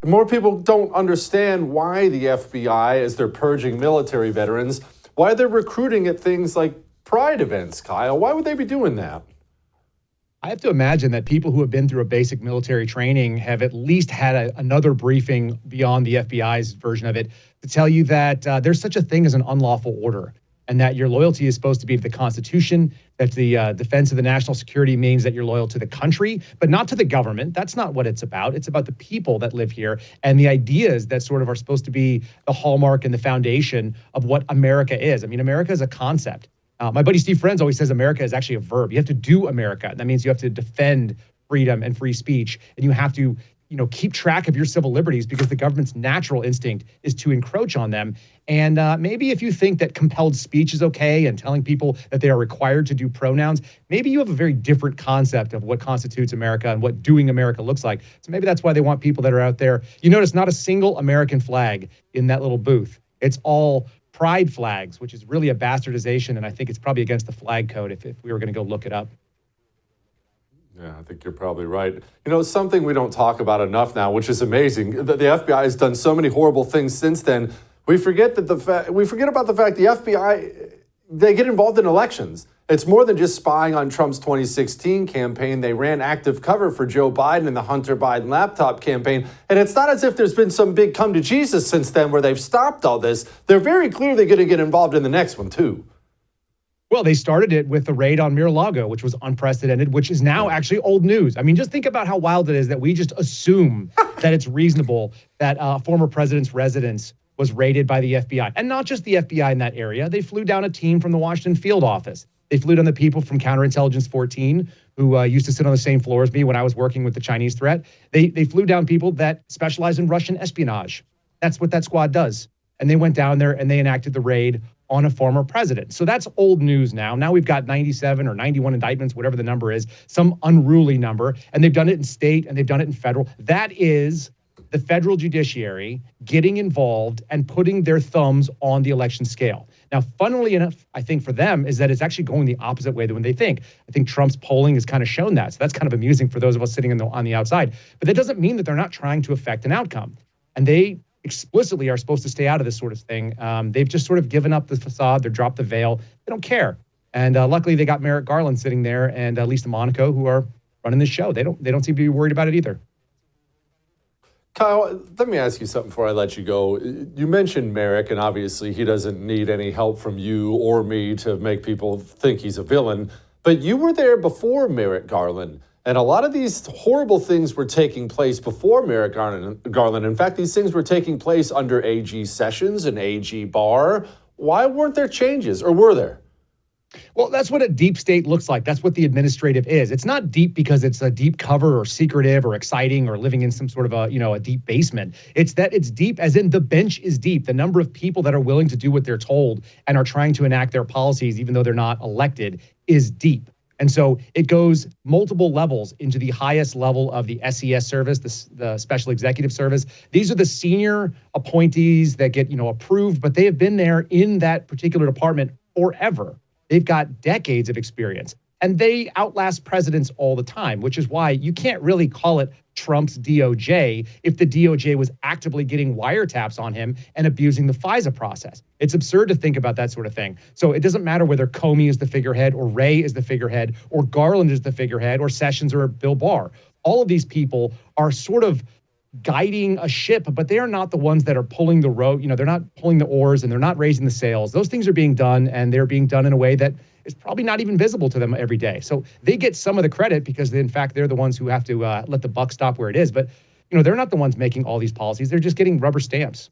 More people don't understand why the FBI, as they're purging military veterans, why they're recruiting at things like pride events, Kyle. Why would they be doing that? I have to imagine that people who have been through a basic military training have at least had another briefing beyond the FBI's version of it to tell you that there's such a thing as an unlawful order, and that your loyalty is supposed to be to the Constitution, that the defense of the national security means that you're loyal to the country, but not to the government. That's not what it's about. It's about the people that live here and the ideas that sort of are supposed to be the hallmark and the foundation of what America is. I mean, America is a concept. My buddy Steve Friends always says America is actually a verb. You have to do America. That means you have to defend freedom and free speech, and you have to, keep track of your civil liberties because the government's natural instinct is to encroach on them. And maybe if you think that compelled speech is okay and telling people that they are required to do pronouns, maybe you have a very different concept of what constitutes America and what doing America looks like. So maybe that's why they want people that are out there. You notice not a single American flag in that little booth. It's all pride flags, which is really a bastardization, and I think it's probably against the flag code if we were going to go look it up. Yeah, I think you're probably right. Something we don't talk about enough now, which is amazing. The FBI has done so many horrible things since then. We forget about the fact the FBI, they get involved in elections. It's more than just spying on Trump's 2016 campaign. They ran active cover for Joe Biden in the Hunter Biden laptop campaign. And it's not as if there's been some big come to Jesus since then where they've stopped all this. They're very clearly going to get involved in the next one, too. Well, they started it with the raid on Mar-a-Lago, which was unprecedented, which is now actually old news. I mean, just think about how wild it is that we just assume that it's reasonable that a former president's residence was raided by the FBI. And not just the FBI in that area. They flew down a team from the Washington field office. They flew down the people from Counterintelligence 14, who used to sit on the same floor as me when I was working with the Chinese threat. They flew down people that specialize in Russian espionage. That's what that squad does. And they went down there and they enacted the raid on a former president. So that's old news now. Now we've got 97 or 91 indictments, whatever the number is, some unruly number. And they've done it in state and they've done it in federal. That is the federal judiciary getting involved and putting their thumbs on the election scale. Now, funnily enough, I think for them is that it's actually going the opposite way than when they think. I think Trump's polling has kind of shown that. So that's kind of amusing for those of us sitting on the outside. But that doesn't mean that they're not trying to affect an outcome. And they explicitly are supposed to stay out of this sort of thing. They've just sort of given up the facade. They've dropped the veil. They don't care. And luckily, they got Merrick Garland sitting there and Lisa Monaco, who are running this show. They don't seem to be worried about it either. Kyle, let me ask you something before I let you go. You mentioned Merrick, and obviously he doesn't need any help from you or me to make people think he's a villain. But you were there before Merrick Garland, and a lot of these horrible things were taking place before Merrick Garland. In fact, these things were taking place under AG Sessions and AG Barr. Why weren't there changes, or were there? Well, that's what a deep state looks like. That's what the administrative is. It's not deep because it's a deep cover or secretive or exciting or living in some sort of a deep basement. It's that it's deep as in the bench is deep. The number of people that are willing to do what they're told and are trying to enact their policies, even though they're not elected, is deep. And so it goes multiple levels into the highest level of the SES service, the Special Executive Service. These are the senior appointees that get, approved, but they have been there in that particular department forever. They've got decades of experience, and they outlast presidents all the time, which is why you can't really call it Trump's DOJ if the DOJ was actively getting wiretaps on him and abusing the FISA process. It's absurd to think about that sort of thing. So it doesn't matter whether Comey is the figurehead or Wray is the figurehead or Garland is the figurehead or Sessions or Bill Barr. All of these people are sort of guiding a ship, but they are not the ones that are pulling the rope. They're not pulling the oars and they're not raising the sails. Those things are being done, and they're being done in a way that is probably not even visible to them every day. So they get some of the credit because, in fact, they're the ones who have to let the buck stop where it is. But, they're not the ones making all these policies. They're just getting rubber stamps.